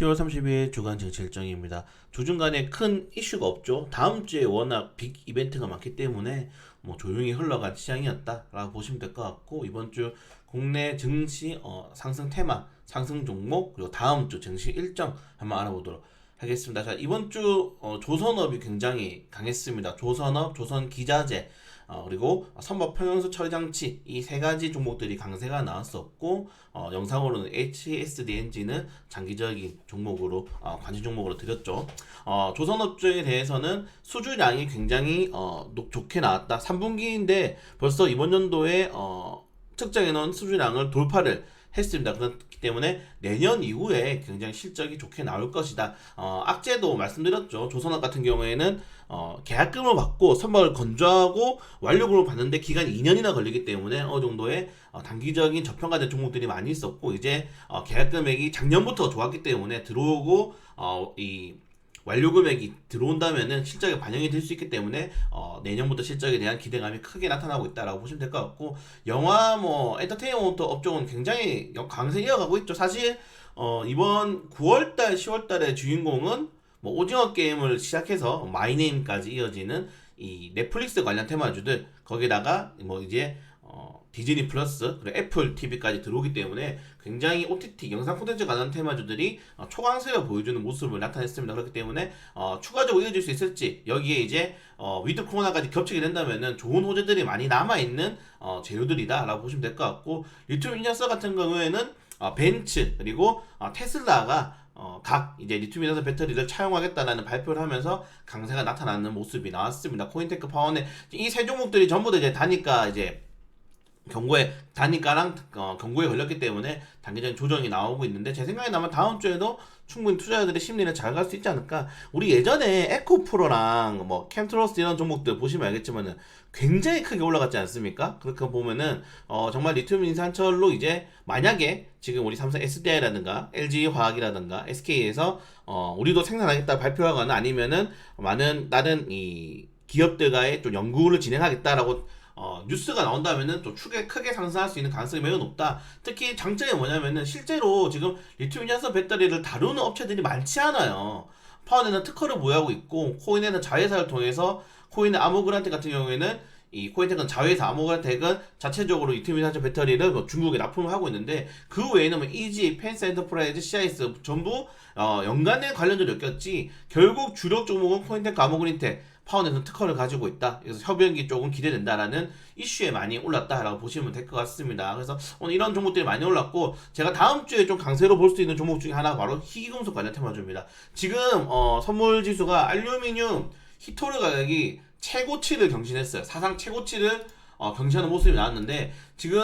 10월 30일 주간 증시 일정입니다. 주중간에 큰 이슈가 없죠. 다음 주에 워낙 빅 이벤트가 많기 때문에 뭐 조용히 흘러간 시장이었다라고 보시면 될 것 같고, 이번 주 국내 증시 상승 테마, 상승 종목, 그리고 다음 주 증시 일정 한번 알아보도록 하겠습니다. 자, 이번 주 조선업이 굉장히 강했습니다. 조선업, 조선기자재, 그리고 선박 평형수 처리장치, 이 세 가지 종목들이 강세가 나왔었고, 영상으로는 HSD 엔진은 장기적인 종목으로 관심 종목으로 드렸죠. 조선업종에 대해서는 수주량이 굉장히 좋게 나왔다. 3분기인데 벌써 이번 연도에 측정해놓은 수주량을 돌파를 했습니다. 그렇기 때문에 내년 이후에 굉장히 실적이 좋게 나올 것이다. 악재도 말씀드렸죠. 조선업 같은 경우에는 계약금을 받고 선박을 건조하고 완료금을 받는데 기간이 2년이나 걸리기 때문에 어느 정도의 단기적인 저평가된 종목들이 많이 있었고, 이제 계약 금액이 작년부터 좋았기 때문에 들어오고 이 완료 금액이 들어온다면은 실적에 반영이 될 수 있기 때문에 내년부터 실적에 대한 기대감이 크게 나타나고 있다라고 보시면 될 것 같고, 영화 뭐 엔터테인먼트 업종은 굉장히 강세 이어가고 있죠. 사실 이번 9월달 10월달의 주인공은 뭐 오징어 게임을 시작해서 마이네임까지 이어지는 이 넷플릭스 관련 테마주들, 거기다가 뭐 이제 디즈니 플러스 그리고 애플 TV까지 들어오기 때문에 굉장히 OTT 영상 콘텐츠 관련 테마주들이 초강세를 보여주는 모습을 나타냈습니다. 그렇기 때문에 추가적으로 이어질 수 있을지, 여기에 이제 위드 코로나까지 겹치게 된다면은 좋은 호재들이 많이 남아있는 재료들이다라고 보시면 될 것 같고, 리튬 인연서 같은 경우에는 벤츠 그리고 테슬라가 각 이제 리튬 이온선 배터리를 차용하겠다라는 발표를 하면서 강세가 나타나는 모습이 나왔습니다. 코인테크 파원의 이 세 종목들이 전부 다 이제 단위가 이제 단위가랑 경고에 걸렸기 때문에 단기적인 조정이 나오고 있는데, 제 생각에 아마 다음 주에도 충분히 투자자들의 심리는 잘 갈 수 있지 않을까. 우리 예전에 에코프로랑 뭐 캠트로스 이런 종목들 보시면 알겠지만은 굉장히 크게 올라갔지 않습니까? 그렇게 보면은 정말 리튬 인산철로 이제 만약에 지금 우리 삼성 SDI라든가 LG 화학이라든가 SK에서 우리도 생산하겠다 발표하거나 아니면은 많은 다른 이 기업들과의 좀 연구를 진행하겠다라고 뉴스가 나온다면은 또 크게 상승할 수 있는 가능성이 매우 높다. 특히 장점이 뭐냐면은 실제로 지금 리튬 이온선 배터리를 다루는 업체들이 많지 않아요. 파원에는 특허를 보유하고 있고, 코인에는 자회사를 통해서, 코인의 아모그란텍 같은 경우에는 이 코인텍은 자회사, 아모그란텍은 자체적으로 리튬 이온선 배터리를 뭐 중국에 납품을 하고 있는데, 그 외에는 뭐 EG, 펜스 엔터프라이즈, CIS 전부 연관된 관련주를 엮였지, 결국 주력 종목은 코인텍, 아모그란텍, 파운드에서 특허를 가지고 있다. 그래서 협연기 쪽은 기대된다라는 이슈에 많이 올랐다라고 보시면 될 것 같습니다. 그래서 오늘 이런 종목들이 많이 올랐고, 제가 다음 주에 좀 강세로 볼 수 있는 종목 중에 하나가 바로 희귀금속 관련 테마주입니다. 지금 선물 지수가 알루미늄 히토르 가격이 최고치를 경신했어요. 사상 최고치를 경신하는 모습이 나왔는데, 지금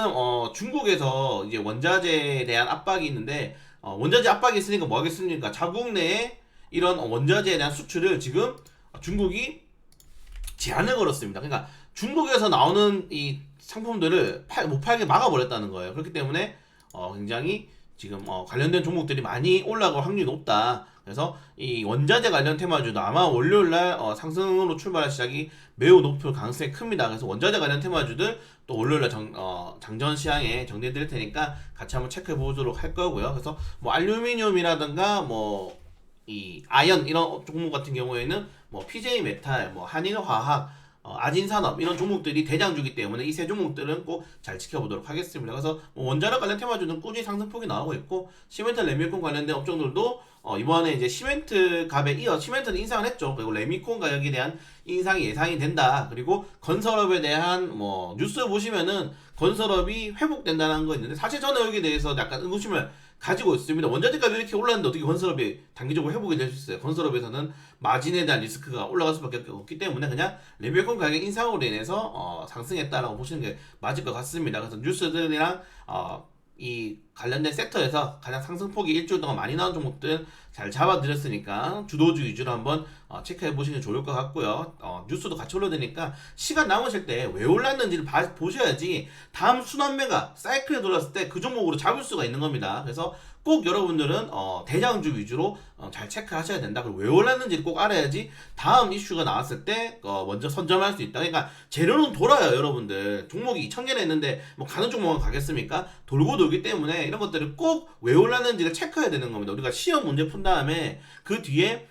중국에서 이제 원자재에 대한 압박이 있는데, 원자재 압박이 있으니까 뭐 하겠습니까? 자국 내에 이런 원자재에 대한 수출을 지금 중국이 제한을 걸었습니다. 그러니까 중국에서 나오는 이 상품들을 못 팔게 막아버렸다는 거예요. 그렇기 때문에 굉장히 지금 관련된 종목들이 많이 올라갈 확률이 높다. 그래서 이 원자재 관련 테마주도 아마 월요일날 상승으로 출발할 시작이 매우 높을 가능성이 큽니다. 그래서 원자재 관련 테마주들 또 월요일날 장전 시황에 정리해 드릴 테니까 같이 한번 체크해 보도록 할 거고요. 그래서 뭐 알루미늄이라든가 뭐 이 아연 이런 종목 같은 경우에는 뭐 PJ 메탈, 뭐 한일화학, 아진산업 이런 종목들이 대장주기 때문에 이 세 종목들은 꼭 잘 지켜보도록 하겠습니다. 그래서 뭐 원자력 관련 테마주는 꾸준히 상승폭이 나오고 있고, 시멘트 레미콘 관련된 업종들도 이번에 이제 시멘트 값에 이어 시멘트는 인상을 했죠. 그리고 레미콘 가격에 대한 인상이 예상이 된다. 그리고 건설업에 대한 뭐 뉴스 보시면은 건설업이 회복된다는 거 있는데, 사실 저는 여기에 대해서 약간 의구심을 가지고 있습니다. 원자재 값이 이렇게 올랐는데 어떻게 건설업이 단기적으로 회복이 될 수 있어요? 건설업에서는 마진에 대한 리스크가 올라갈 수밖에 없기 때문에 그냥 레미콘 가격 인상으로 인해서 상승했다라고 보시는 게 맞을 것 같습니다. 그래서 뉴스들이랑 이 관련된 섹터에서 가장 상승폭이 일주일 동안 많이 나온 종목들 잘 잡아드렸으니까 주도주 위주로 한번 체크해 보시면 좋을 것 같고요. 뉴스도 같이 올려드니까 시간 남으실 때 왜 올랐는지를 보셔야지 다음 순환매가 사이클에 돌았을 때 그 종목으로 잡을 수가 있는 겁니다. 그래서 꼭 여러분들은 대장주 위주로 잘 체크하셔야 된다. 그리고 왜 올랐는지 꼭 알아야지 다음 이슈가 나왔을 때 먼저 선점할 수 있다. 그러니까 재료는 돌아요, 여러분들. 종목이 2,000개나 했는데 뭐 가는 종목은 가겠습니까? 돌고 돌기 때문에 이런 것들을 꼭 왜 올랐는지를 체크해야 되는 겁니다. 우리가 시험 문제 푼 다음에 그 뒤에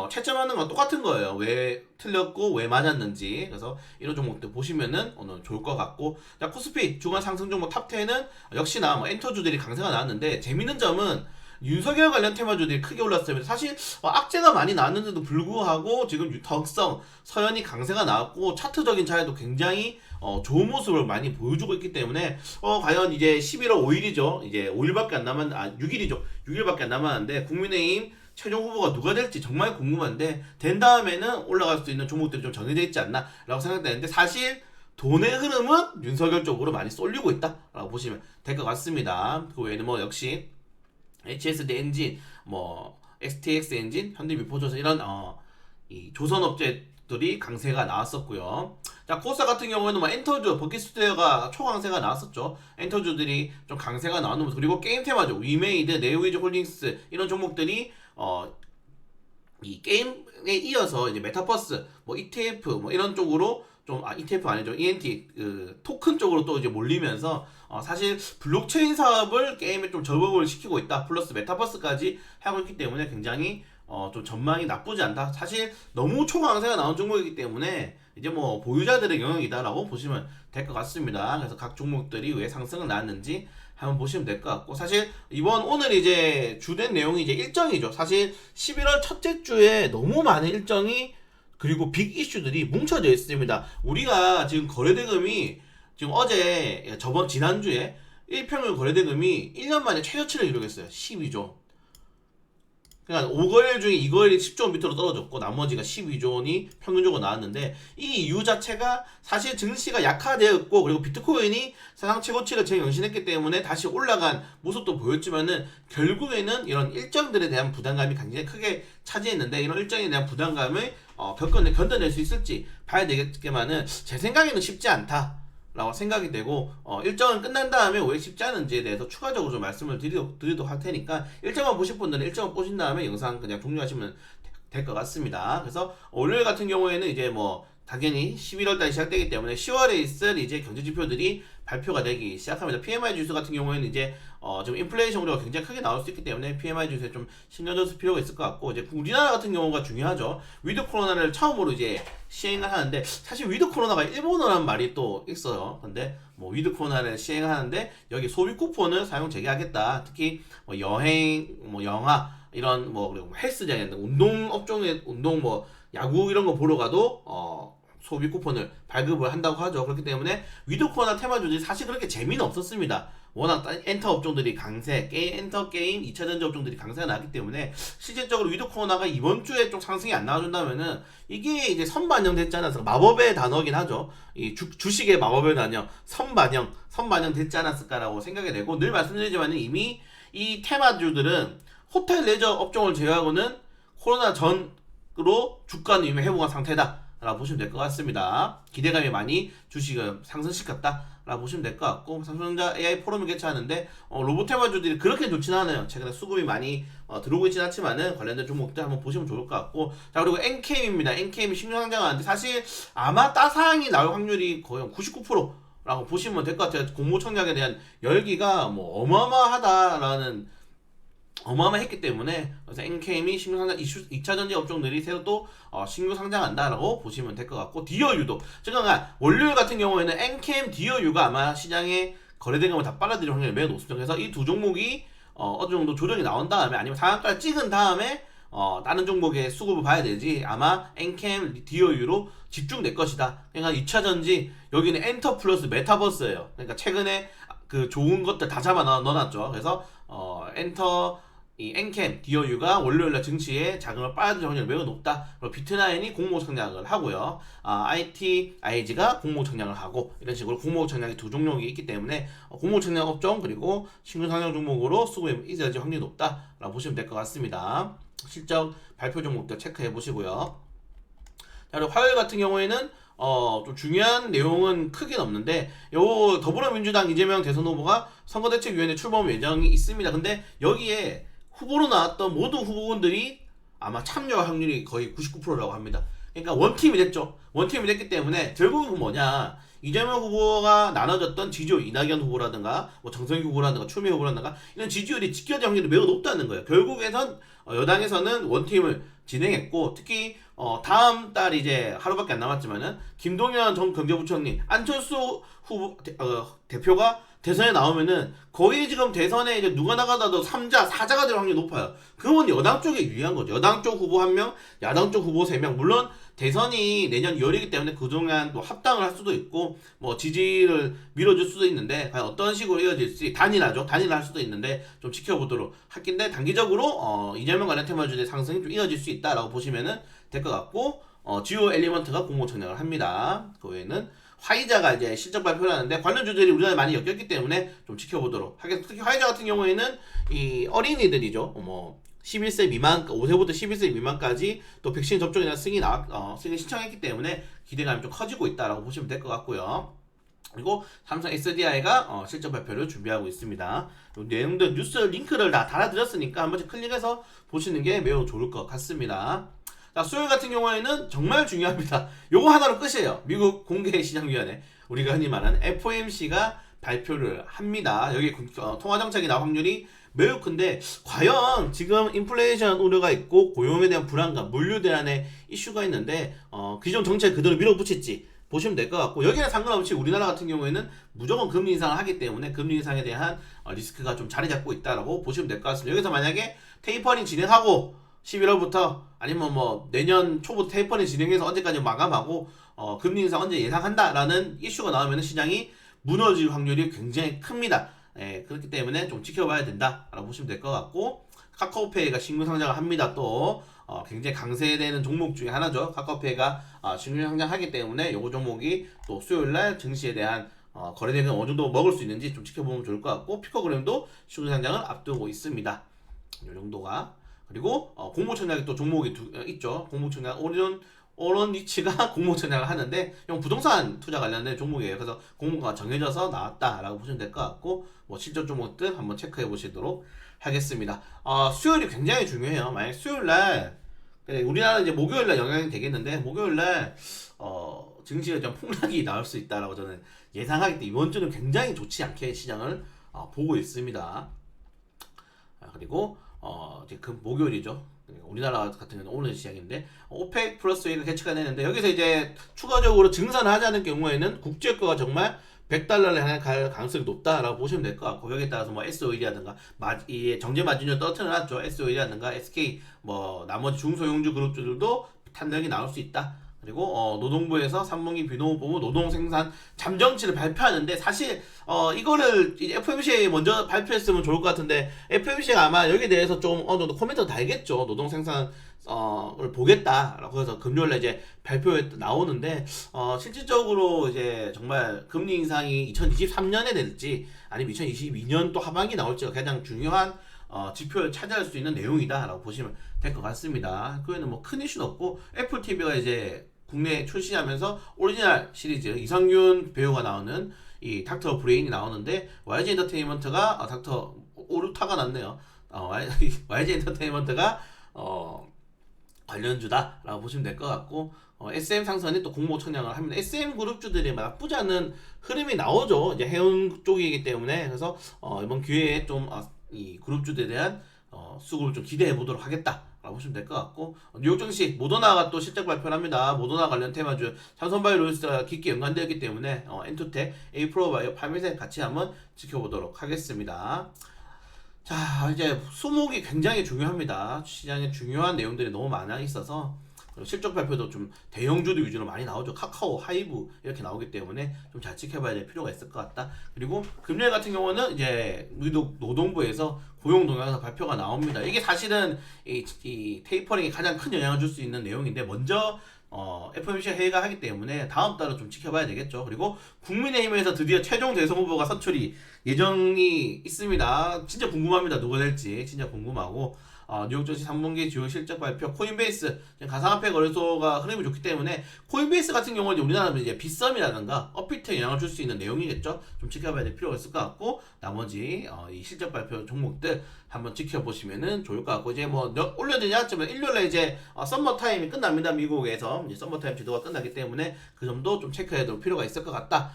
채점하는 건 똑같은 거예요. 왜 틀렸고 왜 맞았는지. 그래서 이런 종목들 보시면은 오늘 좋을 것 같고, 자, 코스피 주간 상승 종목 탑10은 역시나 뭐 엔터주들이 강세가 나왔는데, 재밌는 점은 윤석열 관련 테마주들이 크게 올랐습니다. 사실 악재가 많이 나왔는데도 불구하고 지금 덕성, 서현이 강세가 나왔고 차트적인 차이도 굉장히 좋은 모습을 많이 보여주고 있기 때문에 과연 이제 11월 5일이죠. 이제 5일밖에 안 남았, 6일이죠. 6일밖에 안 남았는데 국민의힘 최종 후보가 누가 될지 정말 궁금한데, 된 다음에는 올라갈 수 있는 종목들이 좀 정해져 있지 않나 라고 생각되는데, 사실 돈의 흐름은 윤석열 쪽으로 많이 쏠리고 있다 라고 보시면 될 것 같습니다. 그 외에는 뭐 역시 HSD 엔진, 뭐 STX 엔진, 현대미포조선 이런 이 조선업체들이 강세가 나왔었고요. 자, 코스닥 같은 경우에는 뭐 엔터주, 버킷스테어가 초강세가 나왔었죠. 엔터주들이 좀 강세가 나오는 모습. 그리고 게임 테마죠. 위메이드, 네오위즈 홀딩스 이런 종목들이 이 게임에 이어서 이제 메타버스, 뭐 ETF, 뭐 이런 쪽으로 좀, ETF 아니죠. ENT, 토큰 쪽으로 또 이제 몰리면서, 사실 블록체인 사업을 게임에 좀 접목을 시키고 있다. 플러스 메타버스까지 하고 있기 때문에 굉장히, 좀 전망이 나쁘지 않다. 사실 너무 초강세가 나온 종목이기 때문에 이제 뭐 보유자들의 영역이다라고 보시면 될 것 같습니다. 그래서 각 종목들이 왜 상승을 나왔는지 한번 보시면 될 것 같고, 사실 오늘 이제 주된 내용이 이제 일정이죠. 사실 11월 첫째 주에 너무 많은 일정이 그리고 빅 이슈들이 뭉쳐져 있습니다. 우리가 지금 거래대금이 지금 지난주에 1평균 거래대금이 1년 만에 최저치를 이루겠어요. 12조. 그러니까 5거래일 중에 2거래일이 10조 원 밑으로 떨어졌고 나머지가 12조 원이 평균적으로 나왔는데, 이 이유 자체가 사실 증시가 약화되었고, 그리고 비트코인이 사상 최고치를 재경신했기 때문에 다시 올라간 모습도 보였지만은, 결국에는 이런 일정들에 대한 부담감이 굉장히 크게 차지했는데, 이런 일정에 대한 부담감을 견뎌낼 수 있을지 봐야 되겠지만은, 제 생각에는 쉽지 않다 라고 생각이 되고, 일정은 끝난 다음에 왜 쉽지 않은지에 대해서 추가적으로 좀 말씀을 드리도록 할 테니까, 일정만 보실 분들은 일정만 보신 다음에 영상 그냥 종료하시면 될 것 같습니다. 그래서 월요일 같은 경우에는 이제 뭐 당연히 11월달이 시작되기 때문에 10월에 있을 이제 경제지표들이 발표가 되기 시작합니다. PMI 지수 같은 경우에는 이제 지금 인플레이션 우려가 굉장히 크게 나올 수 있기 때문에 PMI 지수에 좀 신경 쓸 필요가 있을 것 같고, 이제 우리나라 같은 경우가 중요하죠. 위드 코로나를 처음으로 이제 시행을 하는데, 사실 위드 코로나가 일본어라는 말이 또 있어요. 근데 뭐 위드 코로나를 시행하는데 여기 소비 쿠폰을 사용 재개하겠다. 특히 뭐 여행, 뭐 영화 이런 뭐 그리고 헬스장이나 운동 업종의 운동 뭐 야구 이런 거 보러 가도 소비 쿠폰을 발급을 한다고 하죠. 그렇기 때문에 위드 코로나 테마주들이 사실 그렇게 재미는 없었습니다. 워낙 엔터 업종들이 엔터 게임, 2차전지 업종들이 강세가 나기 때문에, 실질적으로 위드 코로나가 이번 주에 좀 상승이 안 나와준다면은 이게 이제 선반영 됐지 않았을까. 마법의 단어긴 하죠. 이 주식의 마법의 단어, 선반영 됐지 않았을까라고 생각이 되고, 늘 말씀드리지만 이미 이 테마주들은 호텔 레저 업종을 제외하고는 코로나 전으로 주가는 이미 회복한 상태다 라고 보시면 될 것 같습니다. 기대감이 많이 주식을 상승시켰다 라고 보시면 될 것 같고, 삼성전자 AI 포럼을 개최하는데 로봇 테마주들이 그렇게 좋지는 않아요. 최근에 수급이 많이 들어오고 있지는 않지만은 관련된 종목들 한번 보시면 좋을 것 같고, 자, 그리고 NK입니다. NK이 신규 상장하는데 사실 아마 따사항이 나올 확률이 거의 99% 라고 보시면 될 것 같아요. 공모청약에 대한 열기가 뭐 어마어마했기 때문에, 그래서 NK이 신규 상장 2차전지 업종들이 새로 또 신규 상장한다라고 보시면 될 것 같고, 디어유도 지금 월요일 같은 경우에는 NKM 디어유가 아마 시장에 거래대금을 다 빨아들일 확률이 매우 높습니다. 그래서 이 두 종목이 어느 정도 조정이 나온 다음에, 아니면 상한가를 찍은 다음에 다른 종목의 수급을 봐야 되지, 아마 NKM 디어유로 집중될 것이다. 그러니까 2차전지 여기는 엔터 플러스 메타버스예요. 그러니까 최근에 그 좋은 것들 다 잡아 넣어놨죠. 그래서 이 엔캠, 디어유가 월요일날 증시에 자금을 빨아들일 확률이 매우 높다. 그리고 비트나인이 공모 청약을 하고요. ITIG가 공모 청약을 하고, 이런 식으로 공모 청약이 두 종목이 있기 때문에 공모 청약 업종 그리고 신규 상장 종목으로 수급이 이어질 확률이 높다라고 보시면 될 것 같습니다. 실적 발표 종목들 체크해 보시고요. 자, 그리고 화요일 같은 경우에는 좀 중요한 내용은 크게 없는데 요 더불어민주당 이재명 대선 후보가 선거대책위원회 출범 예정이 있습니다. 근데 여기에 후보로 나왔던 모든 후보군들이 아마 참여 확률이 거의 99%라고 합니다. 그러니까 원팀이 됐죠. 원팀이 됐기 때문에 결국은 뭐냐, 이재명 후보가 나눠졌던 지지율, 이낙연 후보라든가 뭐 정성희 후보라든가 추미애 후보라든가 이런 지지율이 지켜질 확률이 매우 높다는 거예요. 결국에선 여당에서는 원팀을 진행했고, 특히 다음 달 이제 하루밖에 안 남았지만은 김동연 전 경제부총리, 안철수 후보 대표가 대선에 나오면은 거의 지금 대선에 이제 누가 나가다도 3자, 4자가 될 확률이 높아요. 그건 여당 쪽에 유리한 거죠. 여당 쪽 후보 1명, 야당 쪽 후보 3명. 물론 대선이 내년 2월이기 때문에 그동안 또 합당을 할 수도 있고 뭐 지지를 밀어줄 수도 있는데 과연 어떤 식으로 이어질지, 단일화죠. 단일화할 수도 있는데 좀 지켜보도록 할 텐데, 단기적으로 이재명 관련 테마주의 상승이 좀 이어질 수 있다라고 보시면은 될 것 같고, 주요 엘리먼트가 공모 청약을 합니다. 그 외에는 화이자가 이제 실적 발표를 하는데 관련 주들이 우리나라에 많이 엮였기 때문에 좀 지켜보도록 하겠습니다. 특히 화이자 같은 경우에는 이 어린이들이죠. 뭐 11세 미만, 5세부터 11세 미만까지 또 백신 접종이나 승인 신청했기 때문에 기대감이 좀 커지고 있다라고 보시면 될 것 같고요. 그리고 삼성 SDI가 실적 발표를 준비하고 있습니다. 내용들 뉴스 링크를 다 달아드렸으니까 한 번씩 클릭해서 보시는 게 매우 좋을 것 같습니다. 자, 수요일 같은 경우에는 정말 중요합니다. 요거 하나로 끝이에요. 미국 공개시장위원회, 우리가 흔히 말하는 FOMC가 발표를 합니다. 여기 통화정책 인하 확률이 매우 큰데, 과연 지금 인플레이션 우려가 있고 고용에 대한 불안감, 물류 대란의 이슈가 있는데 기존 정책 그대로 밀어붙일지 보시면 될 것 같고, 여기랑 상관없이 우리나라 같은 경우에는 무조건 금리 인상을 하기 때문에 금리 인상에 대한 리스크가 좀 자리 잡고 있다라고 보시면 될 것 같습니다. 여기서 만약에 테이퍼링 진행하고 11월부터 아니면 뭐 내년 초부터 테이퍼링 진행해서 언제까지 마감하고 금리 인상 언제 예상한다라는 이슈가 나오면 시장이 무너질 확률이 굉장히 큽니다. 그렇기 때문에 좀 지켜봐야 된다라고 보시면 될 것 같고, 카카오페이가 신규 상장을 합니다. 또 굉장히 강세되는 종목 중에 하나죠. 카카오페이가 신규 상장하기 때문에 요거 종목이 또 수요일날 증시에 대한 거래대금 어느 정도 먹을 수 있는지 좀 지켜보면 좋을 것 같고, 피코그램도 신규 상장을 앞두고 있습니다. 이 정도가. 그리고 공모청약이 또 종목이 있죠. 공모청약 오런리치가 공모청약을 하는데 이건 부동산 투자 관련된 종목이에요. 그래서 공모가 정해져서 나왔다라고 보시면 될 것 같고, 뭐 실적 종목들 한번 체크해 보시도록 하겠습니다. 수요일이 굉장히 중요해요. 만약 수요일날, 우리나라 이제 목요일날 영향이 되겠는데, 목요일날 증시가 좀 폭락이 나올 수 있다라고 저는 예상하기 때문에 이번 주는 굉장히 좋지 않게 시장을 보고 있습니다. 그리고 이제 그 목요일이죠. 우리나라 같은 경우는 오늘 시작인데 오펙 플러스 웨이가 개최가 되는데, 여기서 이제 추가적으로 증산을 하자는 경우에는 국제유가가 정말 100달러를 향해 갈 가능성이 높다라고 보시면 될 것 같고, 여기에 따라서 뭐 SOE라든가 정제 마진율 떨어뜨려놨죠. SOE라든가 SK 뭐 나머지 중소형주 그룹들도 탄력이 나올 수 있다. 그리고 노동부에서 3분기 비노무 노동 생산 잠정치를 발표하는데, 사실 이거를 이제 FOMC에 먼저 발표했으면 좋을 것 같은데 FOMC가 아마 여기에 대해서 좀 어느 정도 코멘트가 달겠죠. 노동 생산 을 보겠다라고 해서 금요일에 이제 발표에 나오는데, 실질적으로 이제 정말 금리 인상이 2023년에 될지 아니면 2022년 또 하반기 나올지가 가장 중요한 지표를 차지할 수 있는 내용이다라고 보시면 될 것 같습니다. 그에는 뭐 큰 이슈는 없고, 애플 TV가 이제 국내에 출시하면서 오리지널 시리즈 이성균 배우가 나오는 이 닥터 브레인이 나오는데, YG 엔터테인먼트가 닥터 오르타가 났네요. YG 엔터테인먼트가 관련주다라고 보시면 될 것 같고, SM 상선이 또 공모 청약을 합니다. SM 그룹주들이 나쁘지 않은 흐름이 나오죠. 이제 해운 쪽이기 때문에. 그래서 이번 기회에 좀 이 그룹주들에 대한 수급을 좀 기대해 보도록 하겠다라고 보시면 될 것 같고, 뉴욕 증시 모더나가 또 실적 발표를 합니다. 모더나 관련 테마주 삼성바이오로직스가 깊게 연관되었기 때문에 엔투텍, 에이프로바이오, 파미세 같이 한번 지켜보도록 하겠습니다. 자, 이제 수목이 굉장히 중요합니다. 시장에 중요한 내용들이 너무 많아 있어서 실적 발표도 좀 대형주들 위주로 많이 나오죠. 카카오, 하이브 이렇게 나오기 때문에 좀 잘 지켜봐야 될 필요가 있을 것 같다. 그리고 금요일 같은 경우는 이제 우리도 노동부에서 고용 동향서 발표가 나옵니다. 이게 사실은 이 테이퍼링에 가장 큰 영향을 줄 수 있는 내용인데, 먼저 FOMC 회의가 하기 때문에 다음 달은 좀 지켜봐야 되겠죠. 그리고 국민의힘에서 드디어 최종 대선 후보가 선출이 예정이 있습니다. 진짜 궁금합니다. 누가 될지 진짜 궁금하고 뉴욕 증시 3분기 주요 실적 발표, 코인베이스 가상화폐 거래소가 흐름이 좋기 때문에 코인베이스 같은 경우는 우리나라는 이제 빗썸이라든가 업비트에 영향을 줄 수 있는 내용이겠죠. 좀 지켜봐야 될 필요가 있을 것 같고 나머지 이 실적 발표 종목들 한번 지켜보시면은 좋을 것 같고 이제 뭐 올려드리지 않았지만 일요일에 이제 썸머 타임이 끝납니다. 미국에서 이제 썸머 타임 지도가 끝나기 때문에 그 점도 좀 체크해야 될 필요가 있을 것 같다.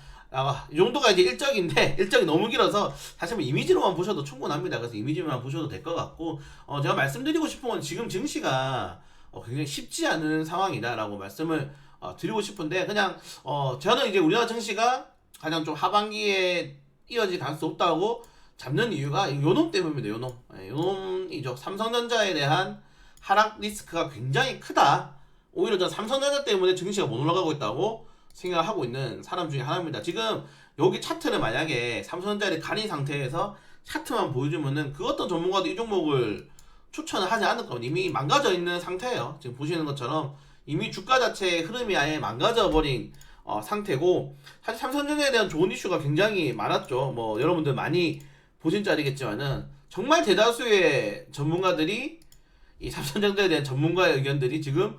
이 정도가 이제 일정인데 일정이 너무 길어서 사실 뭐 이미지로만 보셔도 충분합니다. 그래서 이미지만 보셔도 될 것 같고 제가 말씀드리고 싶은 건 지금 증시가 굉장히 쉽지 않은 상황이다라고 말씀을 드리고 싶은데 그냥 저는 이제 우리나라 증시가 가장 좀 하반기에 이어질 가능성이 없다고 잡는 이유가 요놈 때문입니다. 요놈이죠. 삼성전자에 대한 하락 리스크가 굉장히 크다. 오히려 전 삼성전자 때문에 증시가 못 올라가고 있다고 생각을 하고 있는 사람 중에 하나입니다. 지금 여기 차트를 만약에 삼성전자를 가린 상태에서 차트만 보여주면은 그 어떤 전문가도 이 종목을 추천을 하지 않을 겁니다. 이미 망가져 있는 상태예요. 지금 보시는 것처럼 이미 주가 자체의 흐름이 아예 망가져 버린 상태고 사실 삼성전자에 대한 좋은 이슈가 굉장히 많았죠. 뭐 여러분들 많이 보신 자리겠지만은 정말 대다수의 전문가들이 이 삼성전자에 대한 전문가의 의견들이 지금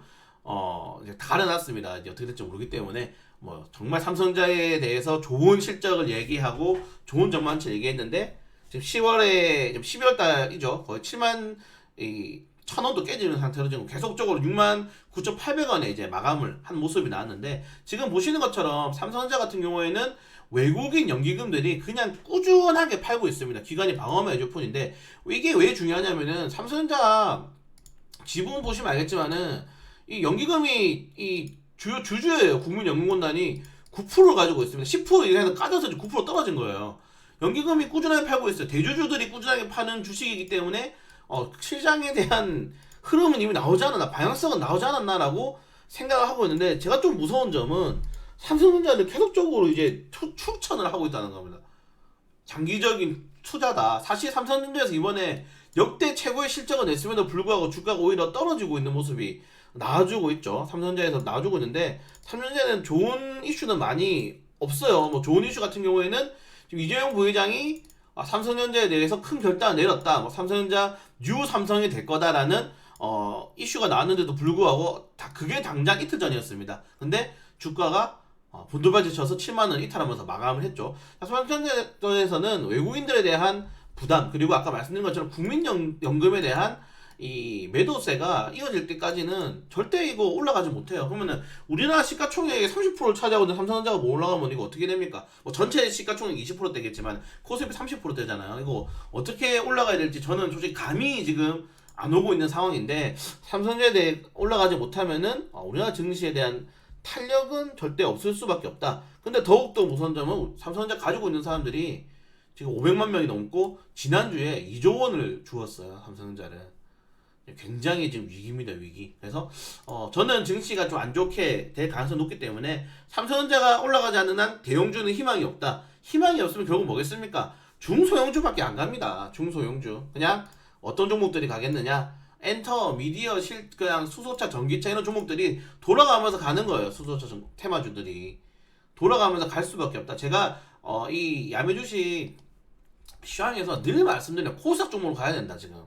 이제 다 가려놨습니다. 이제 어떻게 될지 모르기 때문에 뭐 정말 삼성전자에 대해서 좋은 실적을 얘기하고 좋은 전망치 얘기했는데 지금 10월에 지금 12월 달이죠. 거의 7만 1,000원도 깨지는 상태로 지금 계속적으로 6만 9,800원에 이제 마감을 한 모습이 나왔는데 지금 보시는 것처럼 삼성전자 같은 경우에는 외국인 연기금들이 그냥 꾸준하게 팔고 있습니다. 기관이 방어만 해줄 뿐인데 이게 왜 중요하냐면은 삼성전자 지분 보시면 알겠지만은 이 연기금이 이 주요 주주예요. 국민연금공단이 9%를 가지고 있습니다. 10% 이상에서 까져서 9% 떨어진 거예요. 연기금이 꾸준하게 팔고 있어요. 대주주들이 꾸준하게 파는 주식이기 때문에 시장에 대한 흐름은 이미 나오지 않았나, 방향성은 나오지 않았나라고 생각을 하고 있는데 제가 좀 무서운 점은 삼성전자를 계속적으로 이제 추천을 하고 있다는 겁니다. 장기적인 투자다. 사실 삼성전자에서 이번에 역대 최고의 실적을 냈음에도 불구하고 주가가 오히려 떨어지고 있는 모습이 나와주고 있죠. 삼성전자에서 나와주고 있는데 삼성전자는 좋은 이슈는 많이 없어요. 뭐 좋은 이슈 같은 경우에는 지금 이재용 부회장이 삼성전자에 대해서 큰 결단을 내렸다. 뭐 삼성전자 뉴 삼성이 될 거다라는 이슈가 나왔는데도 불구하고 그게 당장 이틀 전이었습니다. 근데 주가가 본돌발질 쳐서 7만원 이탈하면서 마감을 했죠. 삼성전자에서는 외국인들에 대한 부담 그리고 아까 말씀드린 것처럼 국민연금에 대한 이 매도세가 이어질 때까지는 절대 이거 올라가지 못해요. 그러면은 우리나라 시가총액의 30%를 차지하고 있는 삼성전자가 뭐 올라가면 이거 어떻게 됩니까? 뭐 전체 시가총액 20% 되겠지만 코스피 30% 되잖아요. 이거 어떻게 올라가야 될지 저는 솔직히 감이 지금 안 오고 있는 상황인데 삼성전자에 대해 올라가지 못하면은 우리나라 증시에 대한 탄력은 절대 없을 수밖에 없다. 근데 더욱더 무서운 점은 삼성전자 가지고 있는 사람들이 지금 500만 명이 넘고 지난주에 2조 원을 주었어요. 삼성전자를. 굉장히 지금 위기입니다. 위기. 그래서 저는 증시가 좀 안 좋게 될 가능성이 높기 때문에 삼성전자가 올라가지 않는 한 대형주는 희망이 없다. 희망이 없으면 결국 뭐겠습니까? 중소형주밖에 안 갑니다. 중소형주. 그냥 어떤 종목들이 가겠느냐? 엔터, 미디어, 그냥 수소차, 전기차 이런 종목들이 돌아가면서 가는 거예요. 수소차, 테마주들이 돌아가면서 갈 수밖에 없다. 제가 이 야매주식 시황에서 늘 말씀드려요. 코스닥 종목으로 가야 된다. 지금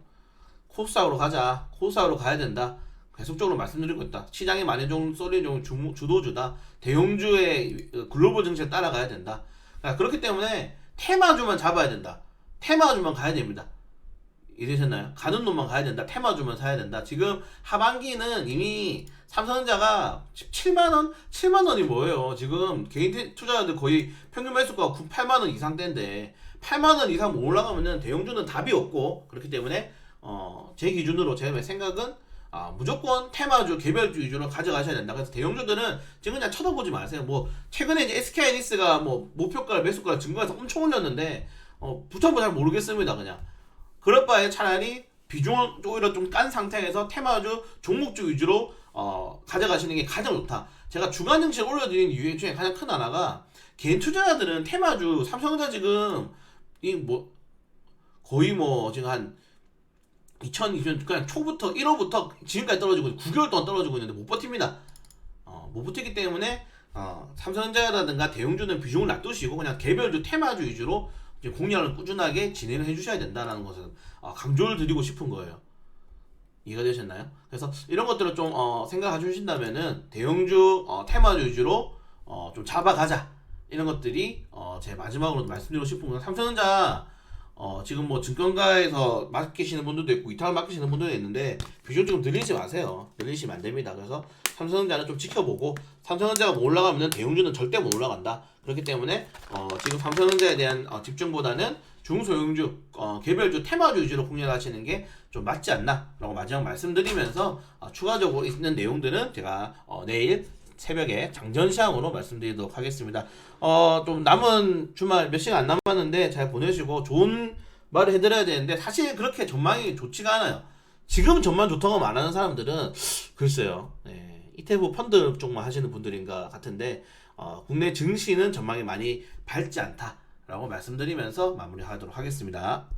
코스닥으로 가자. 코스닥으로 가야 된다. 계속적으로 말씀드리고 있다. 시장에 많이 쏠리는 주도주다. 대형주의 글로벌 증시에 따라가야 된다. 그러니까 그렇기 때문에 테마주만 잡아야 된다. 테마주만 가야 됩니다. 이러셨나요? 가는 놈만 가야 된다. 테마주만 사야 된다. 지금 하반기는 이미 삼성전자가 17만원? 7만원이 뭐예요? 지금 개인 투자자들 거의 평균 매수가가 8만원 이상대인데 8만원 이상 못 올라가면은 대형주는 답이 없고 그렇기 때문에 제 기준으로 제 생각은 무조건 테마주, 개별주 위주로 가져가셔야 된다. 그래서 대형주들은 지금 그냥 쳐다보지 마세요. 뭐 최근에 이제 SK하이닉스가 뭐 목표가를 매수가를 증가해서 엄청 올렸는데 붙여보 잘 모르겠습니다. 그냥 그럴 바에 차라리 비중을 오히려 좀 깐 상태에서 테마주, 종목주 위주로 가져가시는 게 가장 좋다. 제가 주간 증시를 올려드린 이유 중에 가장 큰 하나가 개인 투자자들은 테마주, 삼성전자 지금 거의 지금 한 2020년 그냥 초부터 1호부터 지금까지 떨어지고 9개월 동안 떨어지고 있는데 못 버팁니다. 못 붙었기 때문에 삼성전자라든가 대형주는 비중을 놔두시고 그냥 개별주 테마주 위주로 이제 공략을 꾸준하게 진행을 해주셔야 된다는 것은 강조를 드리고 싶은 거예요. 이해가 되셨나요? 그래서 이런 것들을 좀 생각해 주신다면은 대형주 테마주 위주로 좀 잡아가자, 이런 것들이 제 마지막으로 말씀드리고 싶은 건, 삼성전자 지금 뭐 증권가에서 맡기시는 분들도 있고 이탈을 맡기시는 분들도 있는데 비중 좀 늘리지 마세요. 늘리시면 안 됩니다. 그래서 삼성전자는 좀 지켜보고, 삼성전자가 못 올라가면 대형주는 절대 못 올라간다. 그렇기 때문에 지금 삼성전자에 대한 집중보다는 중소형주, 개별주, 테마주 위주로 공략하시는 게 좀 맞지 않나 라고 마지막 말씀드리면서, 추가적으로 있는 내용들은 제가 내일 새벽에 장전시황으로 말씀드리도록 하겠습니다. 좀 남은 주말 몇 시간 안 남았는데 잘 보내시고 좋은 말을 해드려야 되는데, 사실 그렇게 전망이 좋지가 않아요. 지금 전망 좋다고 말하는 사람들은 글쎄요, ETF 펀드 쪽만 하시는 분들인가 같은데, 국내 증시는 전망이 많이 밝지 않다라고 말씀드리면서 마무리하도록 하겠습니다.